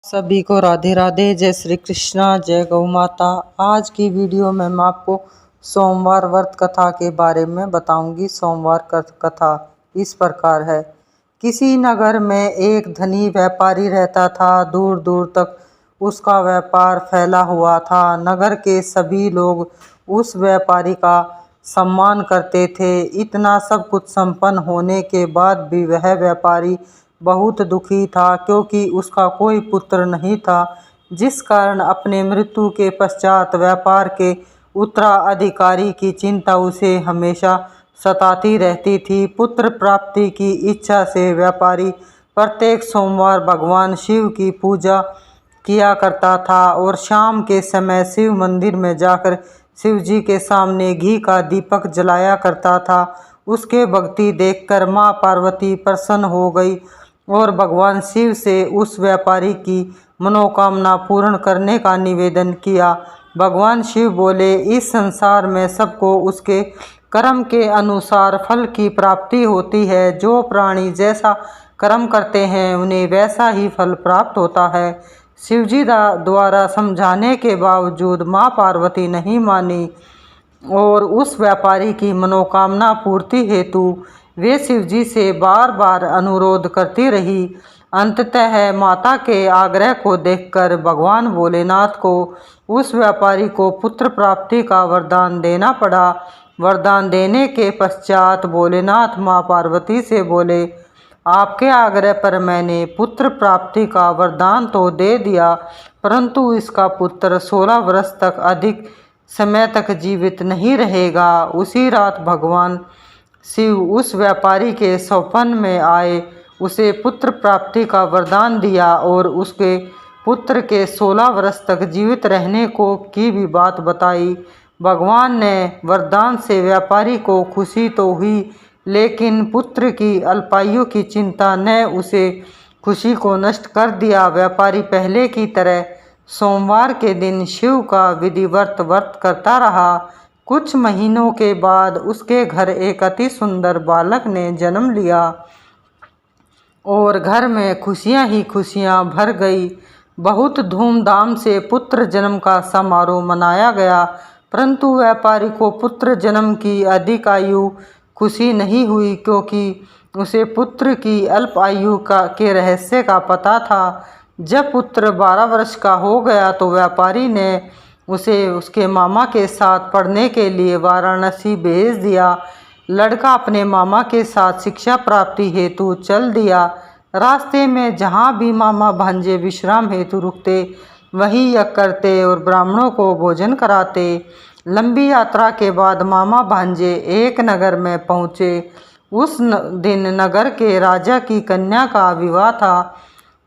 सभी को राधे राधे। जय श्री कृष्णा, जय गौ माता। आज की वीडियो में मैं आपको सोमवार व्रत कथा के बारे में बताऊंगी। सोमवार कथा इस प्रकार है। किसी नगर में एक धनी व्यापारी रहता था। दूर दूर तक उसका व्यापार फैला हुआ था। नगर के सभी लोग उस व्यापारी का सम्मान करते थे। इतना सब कुछ संपन्न होने के बाद भी वह व्यापारी बहुत दुखी था, क्योंकि उसका कोई पुत्र नहीं था, जिस कारण अपने मृत्यु के पश्चात व्यापार के उत्तराधिकारी की चिंता उसे हमेशा सताती रहती थी। पुत्र प्राप्ति की इच्छा से व्यापारी प्रत्येक सोमवार भगवान शिव की पूजा किया करता था और शाम के समय शिव मंदिर में जाकर शिव जी के सामने घी का दीपक जलाया करता था। उसके भक्ति देखकर माँ पार्वती प्रसन्न हो गई और भगवान शिव से उस व्यापारी की मनोकामना पूर्ण करने का निवेदन किया। भगवान शिव बोले, इस संसार में सबको उसके कर्म के अनुसार फल की प्राप्ति होती है। जो प्राणी जैसा कर्म करते हैं उन्हें वैसा ही फल प्राप्त होता है। शिवजी द्वारा समझाने के बावजूद माँ पार्वती नहीं मानी और उस व्यापारी की मनोकामना पूर्ति हेतु वे शिवजी से बार बार अनुरोध करती रही। अंततः माता के आग्रह को देखकर भगवान भोलेनाथ को उस व्यापारी को पुत्र प्राप्ति का वरदान देना पड़ा। वरदान देने के पश्चात भोलेनाथ माँ पार्वती से बोले, आपके आग्रह पर मैंने पुत्र प्राप्ति का वरदान तो दे दिया, परंतु इसका पुत्र 16 वर्ष तक अधिक समय तक जीवित नहीं रहेगा। उसी रात भगवान शिव उस व्यापारी के स्वप्न में आए, उसे पुत्र प्राप्ति का वरदान दिया और उसके पुत्र के 16 वर्ष तक जीवित रहने को की भी बात बताई। भगवान ने वरदान से व्यापारी को खुशी तो हुई, लेकिन पुत्र की अल्पायु की चिंता ने उसे खुशी को नष्ट कर दिया। व्यापारी पहले की तरह सोमवार के दिन शिव का विधिवत व्रत करता रहा। कुछ महीनों के बाद उसके घर एक अति सुंदर बालक ने जन्म लिया और घर में खुशियां ही खुशियां भर गई। बहुत धूमधाम से पुत्र जन्म का समारोह मनाया गया, परंतु व्यापारी को पुत्र जन्म की अधिक आयु खुशी नहीं हुई, क्योंकि उसे पुत्र की अल्प आयु के रहस्य का पता था। जब पुत्र 12 वर्ष का हो गया तो व्यापारी ने उसे उसके मामा के साथ पढ़ने के लिए वाराणसी भेज दिया। लड़का अपने मामा के साथ शिक्षा प्राप्ति हेतु चल दिया। रास्ते में जहाँ भी मामा भांजे विश्राम हेतु रुकते वहीं यज्ञ करते और ब्राह्मणों को भोजन कराते। लंबी यात्रा के बाद मामा भांजे एक नगर में पहुँचे। उस दिन नगर के राजा की कन्या का विवाह था,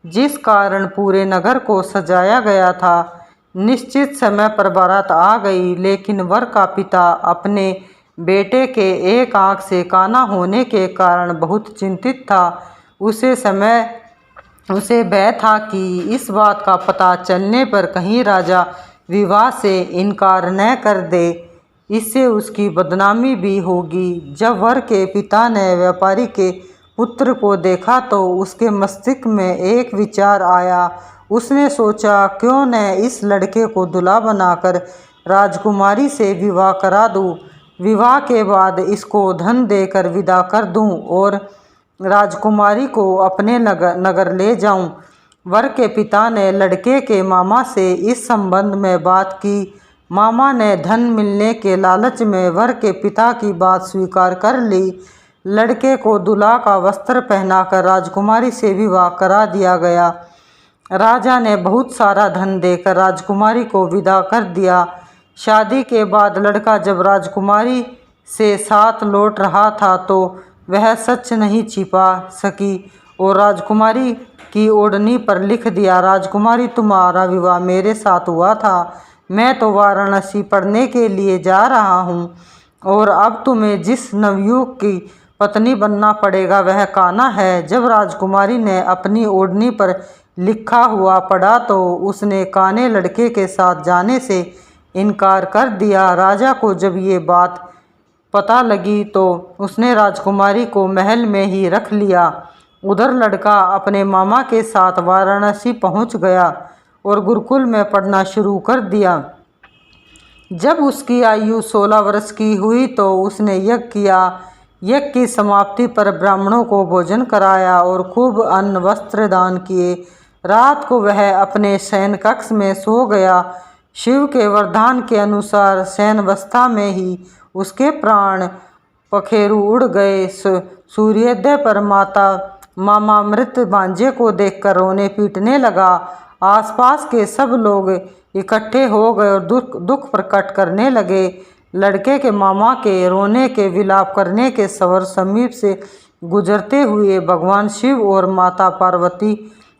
जिस कारण पूरे नगर को सजाया गया था। निश्चित समय पर बारात आ गई, लेकिन वर का पिता अपने बेटे के एक आंख से काना होने के कारण बहुत चिंतित था। उसे भय था कि इस बात का पता चलने पर कहीं राजा विवाह से इनकार न कर दे, इससे उसकी बदनामी भी होगी। जब वर के पिता ने व्यापारी के पुत्र को देखा तो उसके मस्तिष्क में एक विचार आया। उसने सोचा, क्यों न इस लड़के को दूल्हा बनाकर राजकुमारी से विवाह करा दूं। विवाह के बाद इसको धन देकर विदा कर दूं और राजकुमारी को अपने नगर ले जाऊं। वर के पिता ने लड़के के मामा से इस संबंध में बात की। मामा ने धन मिलने के लालच में वर के पिता की बात स्वीकार कर ली। लड़के को दूल्हा का वस्त्र पहनाकर राजकुमारी से विवाह करा दिया गया। राजा ने बहुत सारा धन देकर राजकुमारी को विदा कर दिया। शादी के बाद लड़का जब राजकुमारी से साथ लौट रहा था तो वह सच नहीं छिपा सकी और राजकुमारी की ओढ़नी पर लिख दिया, राजकुमारी तुम्हारा विवाह मेरे साथ हुआ था। मैं तो वाराणसी पढ़ने के लिए जा रहा हूँ और अब तुम्हें जिस नवयुवक की पत्नी बनना पड़ेगा वह काना है। जब राजकुमारी ने अपनी ओढ़नी पर लिखा हुआ पढ़ा तो उसने काने लड़के के साथ जाने से इनकार कर दिया। राजा को जब ये बात पता लगी तो उसने राजकुमारी को महल में ही रख लिया। उधर लड़का अपने मामा के साथ वाराणसी पहुंच गया और गुरुकुल में पढ़ना शुरू कर दिया। जब उसकी आयु 16 वर्ष की हुई तो उसने यज्ञ किया। यज्ञ की समाप्ति पर ब्राह्मणों को भोजन कराया और खूब अन्न वस्त्र दान किए। रात को वह अपने शयन कक्ष में सो गया। शिव के वरदान के अनुसार शयनावस्था में ही उसके प्राण पखेरु उड़ गए। सूर्योदय पर मामा मृत भांजे को देखकर रोने पीटने लगा। आसपास के सब लोग इकट्ठे हो गए और दुख प्रकट करने लगे। लड़के के मामा के रोने के विलाप करने के स्वर समीप से गुजरते हुए भगवान शिव और माता पार्वती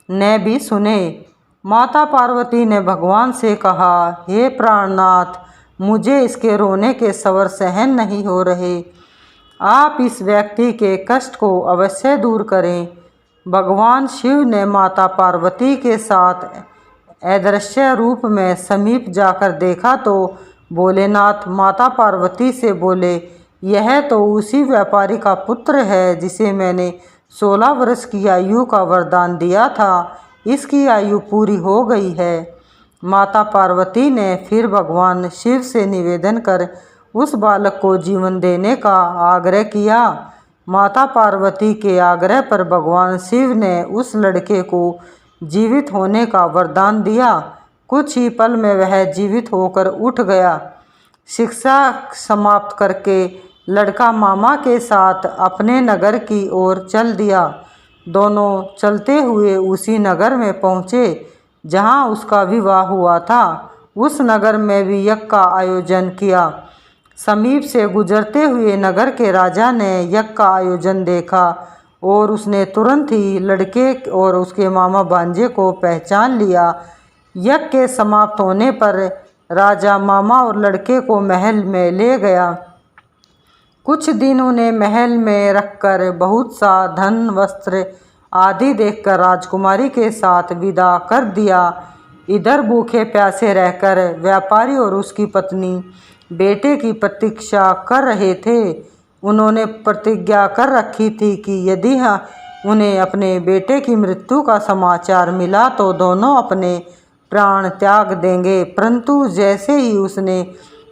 ने भी सुने। माता पार्वती ने भगवान से कहा, हे प्राणनाथ, मुझे इसके रोने के स्वर सहन नहीं हो रहे। आप इस व्यक्ति के कष्ट को अवश्य दूर करें। भगवान शिव ने माता पार्वती के साथ अदृश्य रूप में समीप जाकर देखा तो भोलेनाथ माता पार्वती से बोले, यह तो उसी व्यापारी का पुत्र है जिसे मैंने 16 वर्ष की आयु का वरदान दिया था। इसकी आयु पूरी हो गई है। माता पार्वती ने फिर भगवान शिव से निवेदन कर उस बालक को जीवन देने का आग्रह किया। माता पार्वती के आग्रह पर भगवान शिव ने उस लड़के को जीवित होने का वरदान दिया। कुछ ही पल में वह जीवित होकर उठ गया। शिक्षा समाप्त करके लड़का मामा के साथ अपने नगर की ओर चल दिया। दोनों चलते हुए उसी नगर में पहुँचे जहाँ उसका विवाह हुआ था। उस नगर में भी यज्ञ का आयोजन किया। समीप से गुजरते हुए नगर के राजा ने यज्ञ का आयोजन देखा और उसने तुरंत ही लड़के और उसके मामा भांजे को पहचान लिया। यज्ञ के समाप्त होने पर राजा मामा और लड़के को महल में ले गया। कुछ दिन उन्हें महल में रखकर बहुत सा धन वस्त्र आदि देखकर राजकुमारी के साथ विदा कर दिया। इधर भूखे प्यासे रहकर व्यापारी और उसकी पत्नी बेटे की प्रतीक्षा कर रहे थे। उन्होंने प्रतिज्ञा कर रखी थी कि यदि उन्हें अपने बेटे की मृत्यु का समाचार मिला तो दोनों अपने प्राण त्याग देंगे। परंतु जैसे ही उसने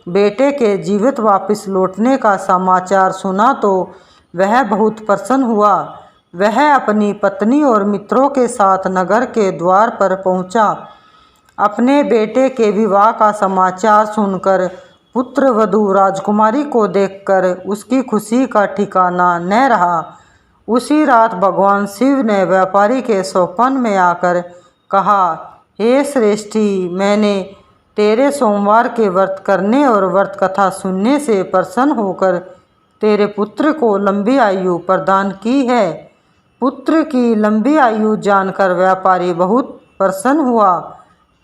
बेटे के जीवित वापस लौटने का समाचार सुना तो वह बहुत प्रसन्न हुआ। वह अपनी पत्नी और मित्रों के साथ नगर के द्वार पर पहुंचा। अपने बेटे के विवाह का समाचार सुनकर पुत्र वधू राजकुमारी को देखकर उसकी खुशी का ठिकाना न रहा। उसी रात भगवान शिव ने व्यापारी के स्वप्न में आकर कहा, हे श्रेष्ठी, मैंने तेरे सोमवार के व्रत करने और व्रत कथा सुनने से प्रसन्न होकर तेरे पुत्र को लंबी आयु प्रदान की है। पुत्र की लंबी आयु जानकर व्यापारी बहुत प्रसन्न हुआ।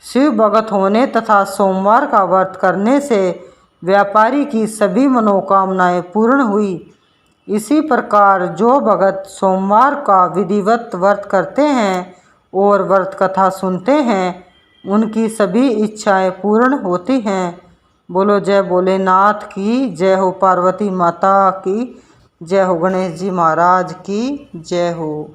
शिव भगत होने तथा सोमवार का व्रत करने से व्यापारी की सभी मनोकामनाएं पूर्ण हुई। इसी प्रकार जो भगत सोमवार का विधिवत व्रत करते हैं और व्रत कथा सुनते हैं उनकी सभी इच्छाएं पूर्ण होती हैं। बोलो जय भोलेनाथ की जय हो, पार्वती माता की जय हो, गणेश जी महाराज की जय हो।